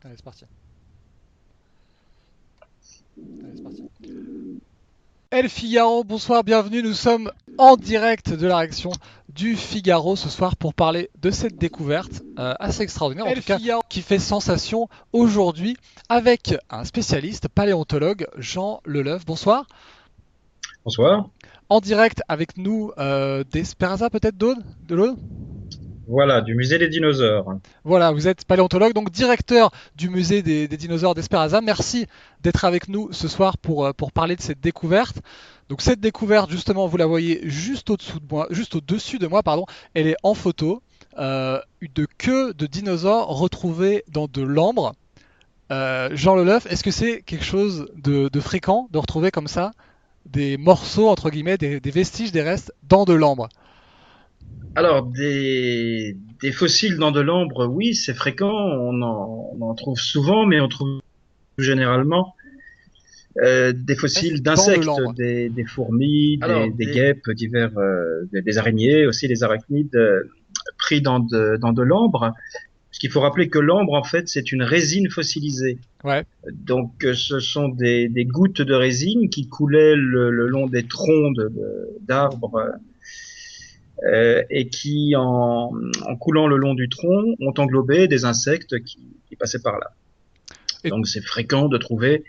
Allez, c'est parti. Allez, c'est parti. El Figaro, bonsoir, bienvenue. Nous sommes en direct de la réaction du Figaro ce soir pour parler de cette découverte assez extraordinaire, en tout cas qui fait sensation aujourd'hui avec un spécialiste paléontologue, Jean Leleuf. Bonsoir. Bonsoir. En direct avec nous d'Esperasa peut-être d'Aude, de l'Aude. Voilà, du musée des dinosaures. Voilà, vous êtes paléontologue, donc directeur du musée des dinosaures d'Esperasa. Merci d'être avec nous ce soir pour parler de cette découverte. Donc cette découverte, justement, vous la voyez juste au-dessous de moi, juste au-dessus de moi, pardon. Elle est en photo de queue de dinosaures retrouvées dans de l'ambre. Jean Leleuf, est-ce que c'est quelque chose de fréquent de retrouver comme ça des morceaux, entre guillemets, des vestiges, des restes dans de l'ambre? Alors, des fossiles dans de l'ambre, oui, c'est fréquent, on en trouve souvent, mais on trouve généralement des fossiles Dans de d'insectes, l'ambre. des fourmis, des guêpes, divers, des araignées, aussi des arachnides pris dans de l'ambre. Parce qu'il faut rappeler que l'ambre, en fait, c'est une résine fossilisée. Ouais. Donc, ce sont des gouttes de résine qui coulaient le long des troncs d'arbres et qui, en coulant le long du tronc, ont englobé des insectes qui passaient par là. Et Donc, c'est fréquent de trouver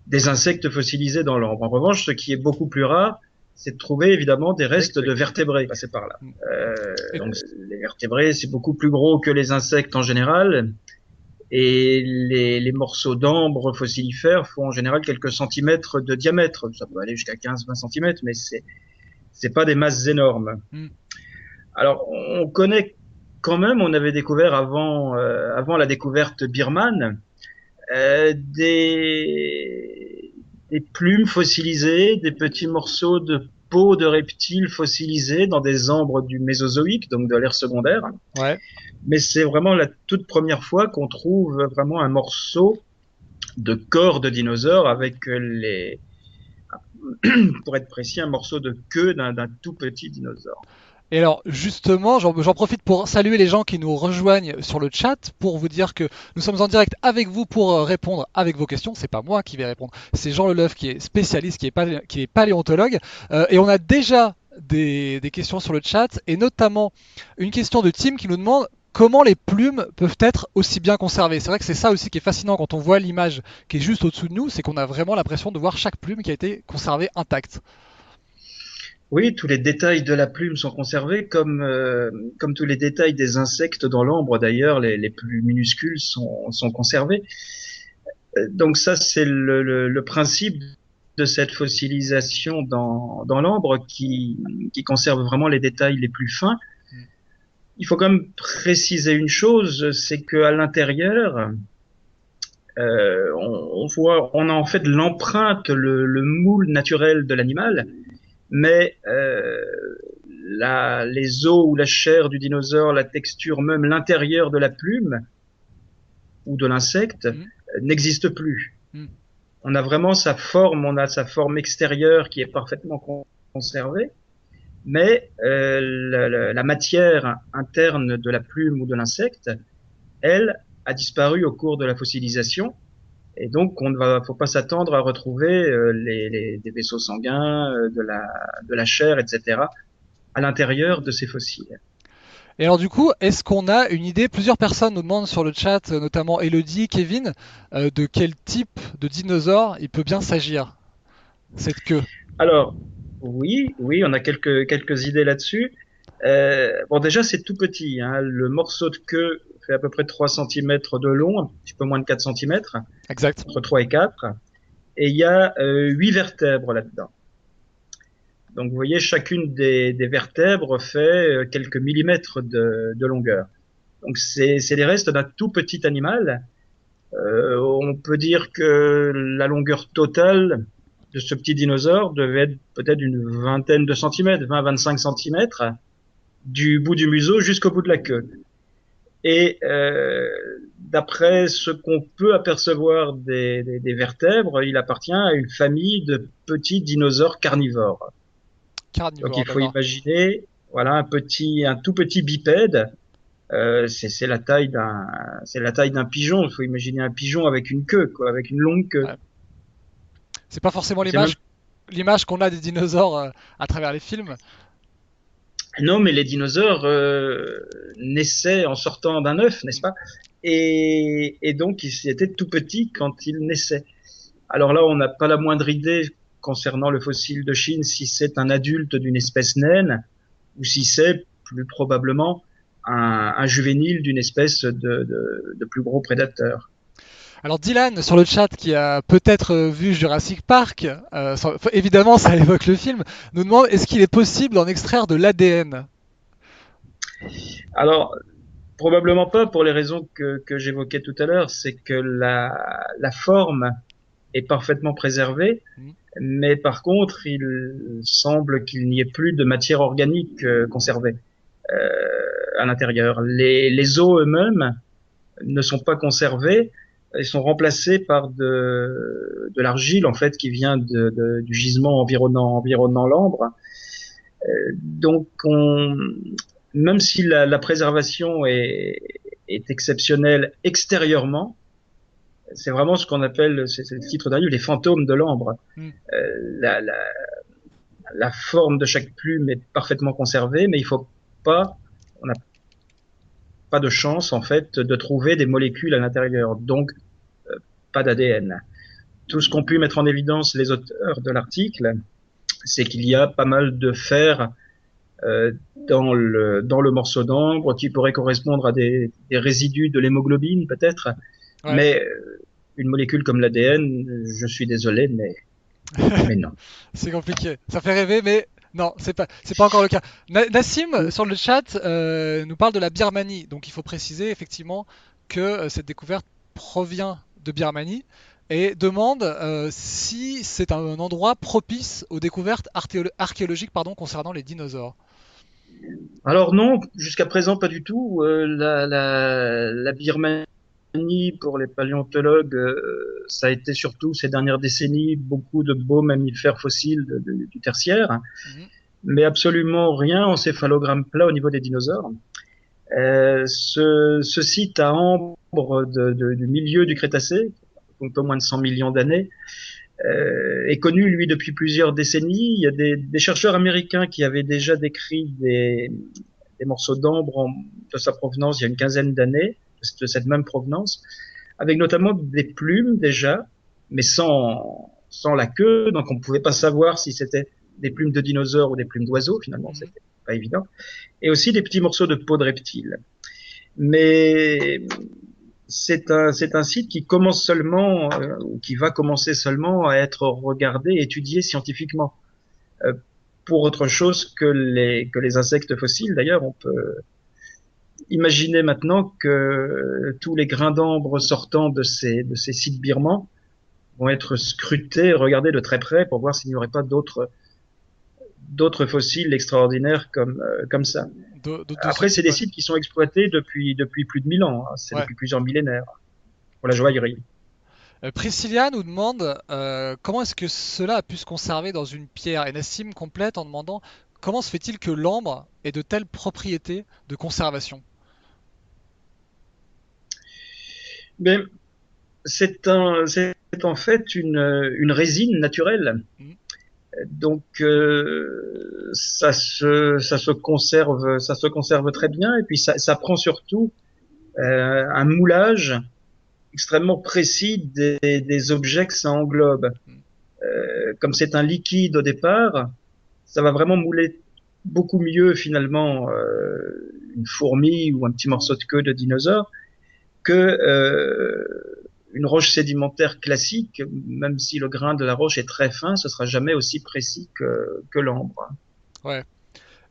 des insectes fossilisés dans l'ambre. En revanche, ce qui est beaucoup plus rare, c'est de trouver évidemment des restes de vertébrés passés par là. Et Donc, les vertébrés, c'est beaucoup plus gros que les insectes en général. Et les morceaux d'ambre fossilifères font en général quelques centimètres de diamètre. Ça peut aller jusqu'à 15-20 centimètres, mais c'est pas des masses énormes. Hmm. Alors, on connaît quand même, on avait découvert avant la découverte Birman, des plumes fossilisées, des petits morceaux de peau de reptiles fossilisés dans des ambres du Mésozoïque, donc de l'ère secondaire. Ouais. Mais c'est vraiment la toute première fois qu'on trouve vraiment un morceau de corps de dinosaure avec pour être précis, un morceau de queue d'un tout petit dinosaure. Et alors justement, j'en profite pour saluer les gens qui nous rejoignent sur le chat pour vous dire que nous sommes en direct avec vous pour répondre avec vos questions. C'est pas moi qui vais répondre, c'est Jean Leleuf qui est spécialiste, qui est paléontologue. Et on a déjà des questions sur le chat et notamment une question de Tim qui nous demande comment les plumes peuvent être aussi bien conservées. C'est vrai que c'est ça aussi qui est fascinant quand on voit l'image qui est juste au-dessous de nous, c'est qu'on a vraiment l'impression de voir chaque plume qui a été conservée intacte. Oui, tous les détails de la plume sont conservés, comme tous les détails des insectes dans l'ambre d'ailleurs, les plus minuscules sont conservés. Donc ça, c'est le principe de cette fossilisation dans l'ambre qui conserve vraiment les détails les plus fins. Mm. Il faut quand même préciser une chose, c'est que à l'intérieur, on a en fait l'empreinte, le moule naturel de l'animal, mais les os ou la chair du dinosaure, la texture, même l'intérieur de la plume ou de l'insecte Mm. n'existe plus. Mm. On a vraiment sa forme, on a sa forme extérieure qui est parfaitement conservée, mais la matière interne de la plume ou de l'insecte, elle, a disparu au cours de la fossilisation. Et donc, faut pas s'attendre à retrouver des vaisseaux sanguins, de la chair, etc., à l'intérieur de ces fossiles. Et alors du coup, est-ce qu'on a une idée? Plusieurs personnes nous demandent sur le chat, notamment Elodie, Kevin, de quel type de dinosaure il peut bien s'agir, cette queue. Alors, oui, on a quelques idées là-dessus. Bon, déjà, c'est tout petit, hein. Le morceau de queue fait à peu près 3 centimètres de long, un petit peu moins de 4 centimètres, Exact. entre 3 et 4. Et il y a 8 vertèbres là-dedans. Donc, vous voyez, chacune des vertèbres fait quelques millimètres de longueur. Donc, c'est les restes d'un tout petit animal. On peut dire que la longueur totale de ce petit dinosaure devait être peut-être une vingtaine de centimètres, 20-25 centimètres, du bout du museau jusqu'au bout de la queue. Et d'après ce qu'on peut apercevoir des vertèbres, il appartient à une famille de petits dinosaures carnivores. Donc Carnivore, il faut d'accord. imaginer, voilà, un tout petit bipède C'est la taille d'un pigeon. Il faut imaginer un pigeon avec une queue, quoi, avec une longue queue. Ouais. C'est pas forcément C'est même l'image qu'on a des dinosaures à travers les films. Non, mais les dinosaures naissaient en sortant d'un œuf, n'est-ce pas? Et donc ils étaient tout petits quand ils naissaient. Alors là, on n'a pas la moindre idée concernant le fossile de Chine si c'est un adulte d'une espèce naine ou si c'est plus probablement un juvénile d'une espèce de plus gros prédateur. Alors Dylan sur le chat qui a peut-être vu Jurassic Park, évidemment ça évoque le film, nous demande est-ce qu'il est possible d'en extraire de l'ADN? Alors, probablement pas pour les raisons que j'évoquais tout à l'heure, c'est que la forme est parfaitement préservée, mais par contre, il semble qu'il n'y ait plus de matière organique conservée à l'intérieur. Les os eux-mêmes ne sont pas conservés, ils sont remplacés par de l'argile en fait qui vient du gisement environnant l'ambre. Donc, même si la préservation est exceptionnelle extérieurement, c'est vraiment ce qu'on appelle, c'est le titre d'un livre, les fantômes de l'ambre. Mm. La, la, la forme de chaque plume est parfaitement conservée, mais il faut pas, on n'a pas de chance en fait de trouver des molécules à l'intérieur, donc pas d'ADN. Tout ce qu'ont pu mettre en évidence les auteurs de l'article, c'est qu'il y a pas mal de fer dans le morceau d'ambre qui pourrait correspondre à des résidus de l'hémoglobine peut-être, Ouais. mais une molécule comme l'ADN, je suis désolé, mais non. C'est compliqué. Ça fait rêver, mais non, c'est pas encore le cas. Nassim, sur le chat, nous parle de la Birmanie. Donc il faut préciser effectivement que cette découverte provient de Birmanie et demande si c'est un endroit propice aux découvertes archéologiques pardon, concernant les dinosaures. Alors non, jusqu'à présent pas du tout. La Birmanie, pour les paléontologues, ça a été surtout ces dernières décennies beaucoup de beaux mammifères fossiles du tertiaire, Mhm. mais absolument rien en céphalogramme plat au niveau des dinosaures. Ce site à Ambre du milieu du Crétacé, donc au moins de 100 millions d'années, est connu lui depuis plusieurs décennies. Il y a des chercheurs américains qui avaient déjà décrit des morceaux d'ambre de sa provenance il y a une quinzaine d'années, de cette même provenance, avec notamment des plumes déjà, mais sans la queue, donc on ne pouvait pas savoir si c'était des plumes de dinosaures ou des plumes d'oiseaux, finalement, Mhm. c'était pas évident, et aussi des petits morceaux de peau de reptiles. Mais c'est un site qui commence seulement, ou qui va commencer seulement à être regardé, étudié scientifiquement, euh, pour autre chose que les insectes fossiles. D'ailleurs, on peut imaginer maintenant que tous les grains d'ambre sortant de ces sites birmans vont être scrutés, regardés de très près pour voir s'il n'y aurait pas d'autres fossiles extraordinaires comme ça. De ce Après, c'est type, des ouais. sites qui sont exploités depuis plus de 1000 ans, hein. C'est Ouais. depuis plusieurs millénaires pour la joaillerie. Priscilla nous demande comment est-ce que cela a pu se conserver dans une pierre et Nassim complète en demandant comment se fait-il que l'ambre ait de telles propriétés de conservation. Mais c'est en fait une résine naturelle. Mhm. Donc ça se conserve très bien et puis ça prend surtout un moulage extrêmement précis des objets que ça englobe. Comme c'est un liquide au départ, ça va vraiment mouler beaucoup mieux finalement une fourmi ou un petit morceau de queue de dinosaure que une roche sédimentaire classique, même si le grain de la roche est très fin, ce sera jamais aussi précis que l'ambre. Ouais.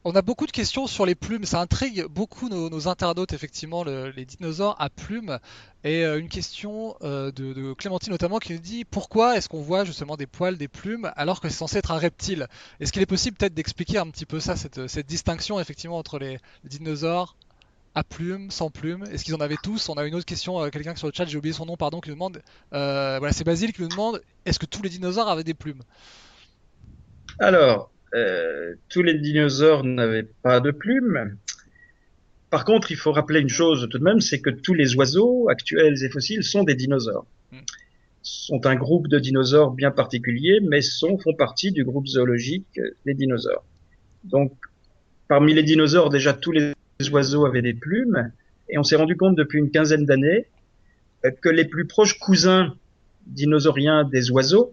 On a beaucoup de questions sur les plumes. Ça intrigue beaucoup nos internautes, effectivement, les dinosaures à plumes. Et une question de Clémentine notamment qui nous dit pourquoi est-ce qu'on voit justement des poils, des plumes, alors que c'est censé être un reptile? Est-ce qu'il est possible peut-être d'expliquer un petit peu ça, cette distinction effectivement entre les dinosaures à plumes, sans plumes? Est-ce qu'ils en avaient tous? On a une autre question, quelqu'un sur le chat, j'ai oublié son nom, pardon, qui nous demande, voilà, c'est Basile qui nous demande, est-ce que tous les dinosaures avaient des plumes? Alors, tous les dinosaures n'avaient pas de plumes. par contre, il faut rappeler une chose tout de même, c'est que tous les oiseaux actuels et fossiles sont des dinosaures. Mm. Sont un groupe de dinosaures bien particulier, mais font partie du groupe zoologique des dinosaures. Donc, parmi les dinosaures, déjà, tous les oiseaux avaient des plumes, et on s'est rendu compte depuis une quinzaine d'années que les plus proches cousins dinosauriens des oiseaux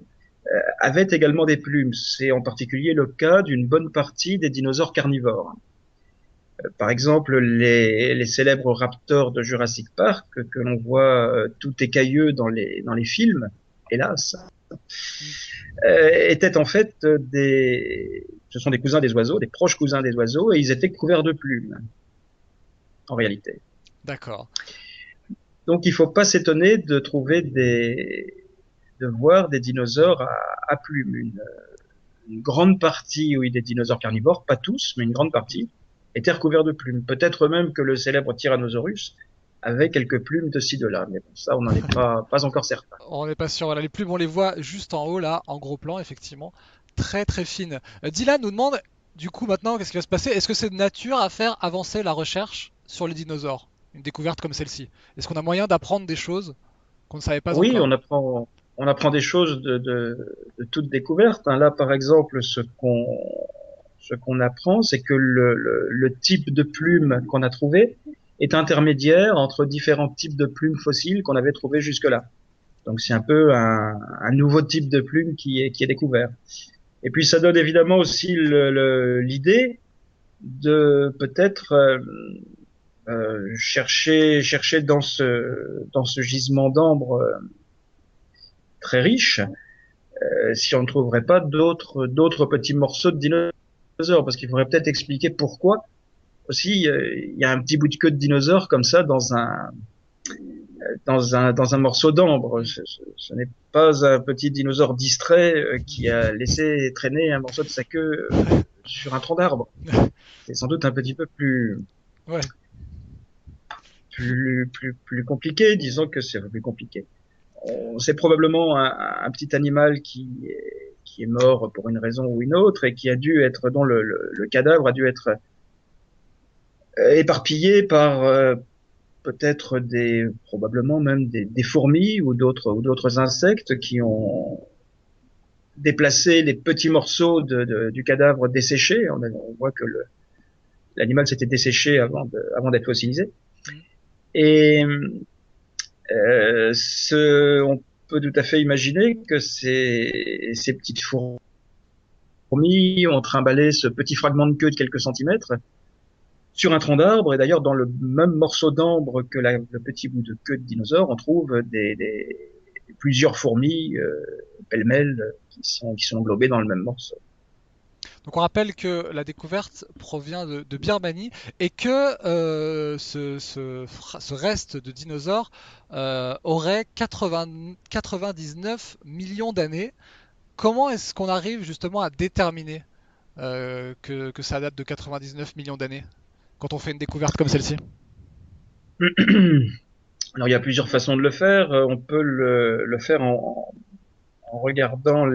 avaient également des plumes. C'est en particulier le cas d'une bonne partie des dinosaures carnivores. Par exemple, les célèbres raptors de Jurassic Park, que l'on voit tout écailleux dans les films, hélas, étaient en fait ce sont des cousins des oiseaux, des proches cousins des oiseaux, et ils étaient couverts de plumes, en réalité. D'accord. Donc il ne faut pas s'étonner de voir des dinosaures à plumes. Une grande partie, oui, des dinosaures carnivores, pas tous, mais une grande partie, étaient recouverts de plumes. Peut-être même que le célèbre Tyrannosaurus avait quelques plumes de ci, de là. Mais bon, ça, on n'en est pas encore certain. On n'est pas sûr. Voilà, les plumes, on les voit juste en haut, là, en gros plan, effectivement. Très très fines. Dylan nous demande, du coup, maintenant, qu'est-ce qui va se passer? Est-ce que c'est de nature à faire avancer la recherche sur les dinosaures? Une découverte comme celle-ci. Est-ce qu'on a moyen d'apprendre des choses qu'on ne savait pas Oui, encore? on apprend des choses de toute découverte. Hein. Là, par exemple, ce qu'on apprend, c'est que le type de plume qu'on a trouvé est intermédiaire entre différents types de plumes fossiles qu'on avait trouvés jusque-là. Donc c'est un peu un nouveau type de plume qui est découvert. Et puis ça donne évidemment aussi l'idée de peut-être chercher dans ce gisement d'ambre très riche, si on ne trouverait pas d'autres petits morceaux de dinosaures, parce qu'il faudrait peut-être expliquer pourquoi aussi il y a un petit bout de queue de dinosaure comme ça dans un morceau d'ambre. Ce n'est pas un petit dinosaure distrait qui a laissé traîner un morceau de sa queue sur un tronc d'arbre. C'est sans doute un petit peu Ouais. plus compliqué. Disons que c'est plus compliqué. C'est probablement un petit animal qui est mort pour une raison ou une autre et qui a dû être, dont le cadavre a dû être éparpillé par peut-être probablement même des fourmis ou d'autres insectes qui ont déplacé les petits morceaux du cadavre desséché. On voit que l'animal s'était desséché avant d'être fossilisé. Mm. Et on peut tout à fait imaginer que ces petites fourmis ont trimballé ce petit fragment de queue de quelques centimètres sur un tronc d'arbre. Et d'ailleurs, dans le même morceau d'ambre que le petit bout de queue de dinosaure, on trouve plusieurs fourmis pêle-mêle qui sont englobées dans le même morceau. Donc on rappelle que la découverte provient de Birmanie et que ce reste de dinosaures aurait 99 millions d'années. Comment est-ce qu'on arrive justement à déterminer que ça date de 99 millions d'années quand on fait une découverte comme celle-ci? Alors, il y a plusieurs façons de le faire. On peut le faire en regardant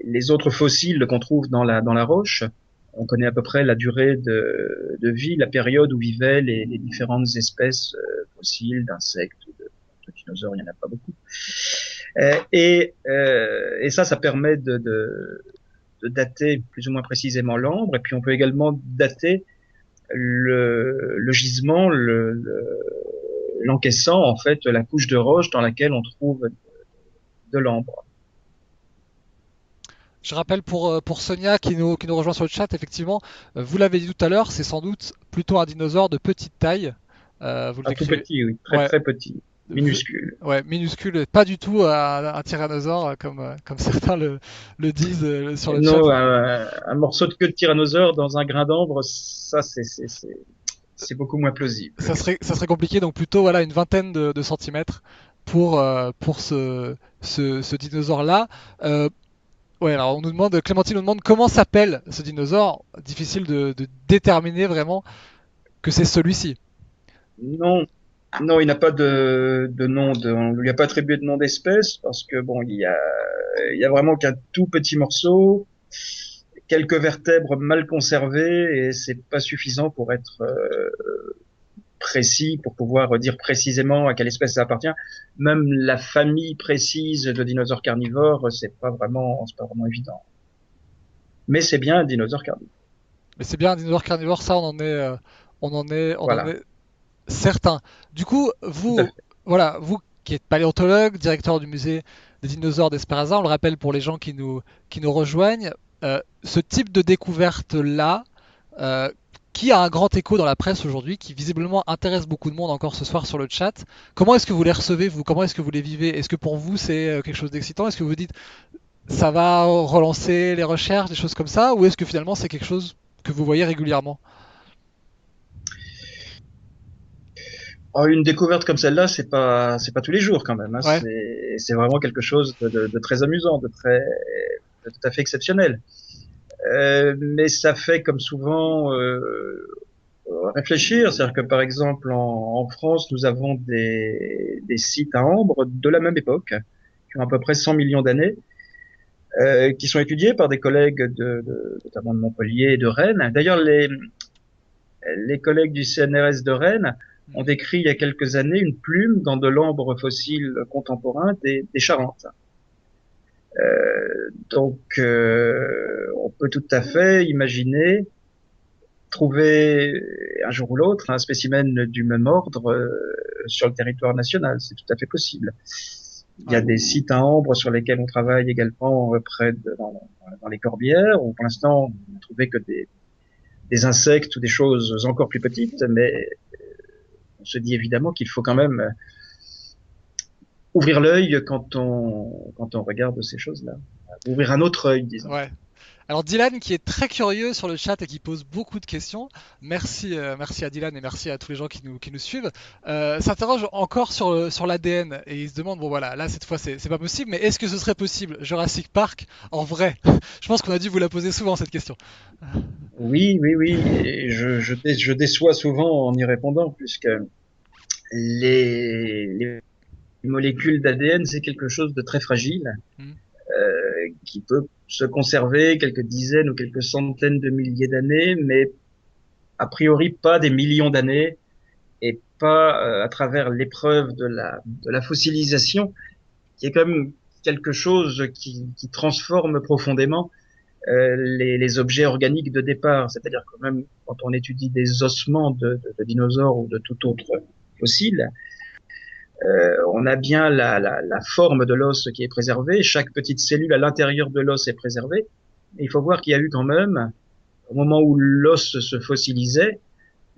les autres fossiles qu'on trouve dans la roche. On connaît à peu près la durée de vie, la période où vivaient les différentes espèces fossiles, d'insectes, de dinosaures, il n'y en a pas beaucoup. Et ça permet de dater plus ou moins précisément l'ambre. Et puis on peut également dater le gisement, l'encaissant, en fait, la couche de roche dans laquelle on trouve de l'ambre. Je rappelle pour Sonia qui nous rejoint sur le chat, effectivement, vous l'avez dit tout à l'heure, c'est sans doute plutôt un dinosaure de petite taille. Vous le Tout décrivez. petit, oui, très Ouais, très petit, minuscule. ouais, minuscule, pas du tout un tyrannosaure comme certains le disent sur le chat. Non, un morceau de queue de tyrannosaure dans un grain d'ambre, ça c'est beaucoup moins plausible. Ça serait compliqué, donc plutôt voilà une vingtaine de centimètres pour ce dinosaure-là. Ouais, alors Clémentine nous demande comment s'appelle ce dinosaure. Difficile de déterminer vraiment que c'est celui-ci. Non, non, il n'a pas de nom, on lui a pas attribué de nom d'espèce parce que bon, il y a vraiment qu'un tout petit morceau, quelques vertèbres mal conservées et c'est pas suffisant pour être précis, pour pouvoir dire précisément à quelle espèce ça appartient. Même la famille précise de dinosaures carnivores, c'est pas vraiment évident. Mais c'est bien un dinosaure carnivore. Mais c'est bien un dinosaure carnivore, ça, on en Voilà, est certain. Du coup, tout à vous, fait. voilà, vous qui êtes paléontologue, directeur du musée des dinosaures d'Esperasa, on le rappelle pour les gens qui nous rejoignent, ce type de découverte-là, euh, qui a un grand écho dans la presse aujourd'hui, qui visiblement intéresse beaucoup de monde encore ce soir sur le chat. Comment est-ce que vous les recevez, vous? Comment est-ce que vous les vivez? Est-ce que pour vous c'est quelque chose d'excitant? Est-ce que vous dites ça va relancer les recherches, des choses comme ça? Ou est-ce que finalement c'est quelque chose que vous voyez régulièrement? Oh, une découverte comme celle-là, c'est pas tous les jours quand même. Hein. Ouais. C'est vraiment quelque chose de très amusant, de tout à fait exceptionnel. Mais ça fait comme souvent réfléchir. C'est-à-dire que par exemple en France, nous avons des sites à ambre de la même époque, qui ont à peu près 100 millions d'années, qui sont étudiés par des collègues notamment de Montpellier et de Rennes. D'ailleurs, les collègues du CNRS de Rennes ont Mhm. décrit il y a quelques années une plume dans de l'ambre fossile contemporain des Charentes. On peut tout à fait imaginer trouver un jour ou l'autre un spécimen du même ordre sur le territoire national. C'est tout à fait possible. Il y a Ouais. des sites à ambre sur lesquels on travaille également dans les Corbières, où pour l'instant on n'a trouvé que des insectes ou des choses encore plus petites, mais on se dit évidemment qu'il faut quand même ouvrir l'œil quand on regarde ces choses-là. Ouvrir un autre œil, disons. Ouais. Alors Dylan qui est très curieux sur le chat et qui pose beaucoup de questions, merci, merci à Dylan et merci à tous les gens qui nous suivent, s'interroge encore sur l'ADN et il se demande, bon voilà, là cette fois c'est pas possible, mais est-ce que ce serait possible Jurassic Park en vrai? Je pense qu'on a dû vous la poser souvent cette question. Oui, oui, oui. Et je déçois souvent en y répondant, puisque les molécules d'ADN, c'est quelque chose de très fragile, Hmm. qui peut se conserver quelques dizaines ou quelques centaines de milliers d'années, mais a priori pas des millions d'années, et pas à travers l'épreuve de la fossilisation, qui est quand même quelque chose qui transforme profondément les objets organiques de départ. C'est-à-dire que même quand on étudie des ossements de dinosaures ou de tout autre fossile, on a bien la forme de l'os qui est préservée. Chaque petite cellule à l'intérieur de l'os est préservée. Et il faut voir qu'il y a eu quand même, au moment où l'os se fossilisait,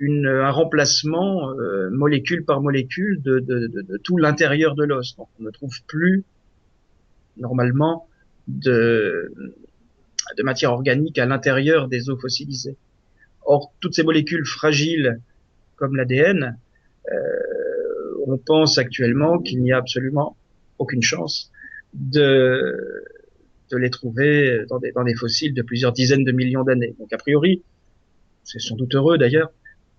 un remplacement molécule par molécule de tout l'intérieur de l'os. Donc on ne trouve plus normalement de, de matière organique à l'intérieur des os fossilisés. Or, toutes ces molécules fragiles comme l'ADN, on pense actuellement qu'il n'y a absolument aucune chance de, de les trouver dans des fossiles de plusieurs dizaines de millions d'années. Donc, a priori, c'est sans doute heureux d'ailleurs,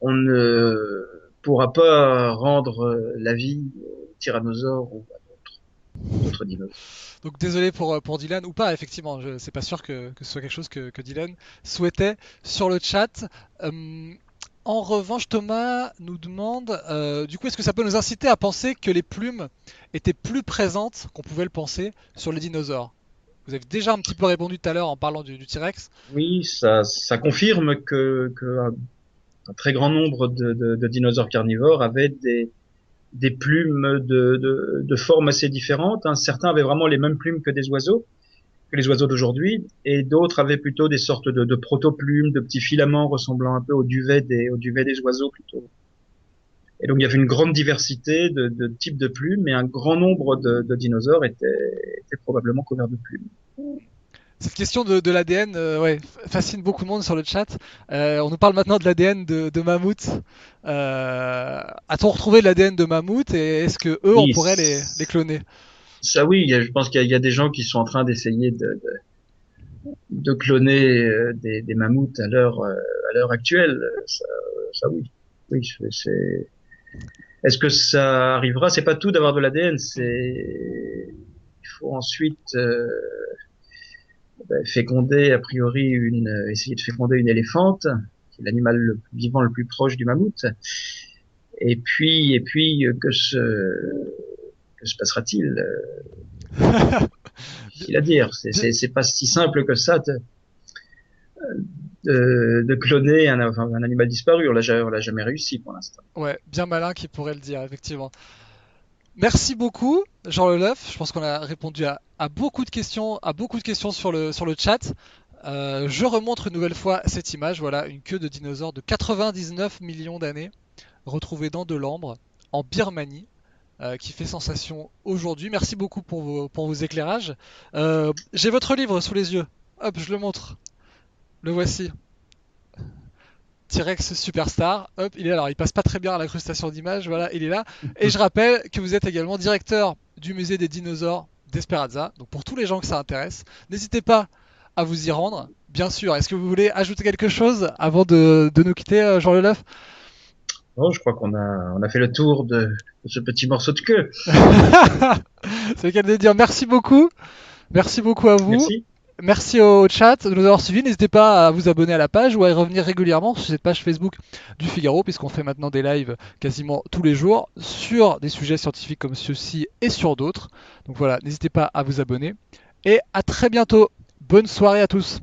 on ne pourra pas rendre la vie aux tyrannosaures ou à d'autres dinosaures. Donc désolé pour Dylan, ou pas, effectivement, c'est pas sûr que ce soit quelque chose que Dylan souhaitait sur le chat. Euh, En revanche, Thomas nous demande, du coup, est-ce que ça peut nous inciter à penser que les plumes étaient plus présentes qu'on pouvait le penser sur les dinosaures? Vous avez déjà un petit peu répondu tout à l'heure en parlant du T-Rex. Oui, ça confirme que un très grand nombre de dinosaures carnivores avaient des plumes de formes assez différentes. Hein. Certains avaient vraiment les mêmes plumes que les oiseaux d'aujourd'hui, et d'autres avaient plutôt des sortes de proto-plumes, de petits filaments ressemblant un peu au duvet des oiseaux plutôt. Et donc il y avait une grande diversité de types de plumes, et un grand nombre de dinosaures étaient probablement couverts de plumes. Cette question de l'ADN ouais, fascine beaucoup de monde sur le chat. On nous parle maintenant de l'ADN de mammouth. A-t-on retrouvé l'ADN de mammouth et est-ce que eux, on Oui, pourrait les cloner? ça oui, je pense qu'il y a des gens qui sont en train d'essayer de cloner des mammouths à l'heure actuelle. Ça oui, oui, est-ce que ça arrivera? C'est pas tout d'avoir de l'ADN, Hmm. il faut ensuite fécondé a priori essayer de féconder une éléphante, qui est l'animal vivant le plus proche du mammouth. Et puis, que se passera-t-il? Difficile à dire. C'est pas si simple que ça de cloner un animal disparu. On l'a jamais réussi pour l'instant. Ouais, bien malin qui pourrait le dire, effectivement. Merci beaucoup, Jean Leleuf. Je pense qu'on a répondu à beaucoup de questions, sur le chat. Je remontre une nouvelle fois cette image. Voilà, une queue de dinosaure de 99 millions d'années, retrouvée dans de l'ambre, en Birmanie, qui fait sensation aujourd'hui. Merci beaucoup pour vos éclairages. J'ai votre livre sous les yeux. Hop, je le montre. Le voici. T-Rex Superstar. Hop, il est là. Alors, il passe pas très bien à l'incrustation d'image. Voilà, il est là. Et je rappelle que vous êtes également directeur du musée des dinosaures d'Esperanza. Donc, pour tous les gens que ça intéresse, n'hésitez pas à vous y rendre. Bien sûr. Est-ce que vous voulez ajouter quelque chose avant de nous quitter, Jean Leleuf? Bon, je crois on a fait le tour de ce petit morceau de queue. C'est le cas de dire merci beaucoup. Merci beaucoup à vous. Merci. Merci au chat de nous avoir suivis. N'hésitez pas à vous abonner à la page ou à y revenir régulièrement sur cette page Facebook du Figaro, puisqu'on fait maintenant des lives quasiment tous les jours sur des sujets scientifiques comme ceux-ci et sur d'autres. Donc voilà, n'hésitez pas à vous abonner. Et à très bientôt. Bonne soirée à tous.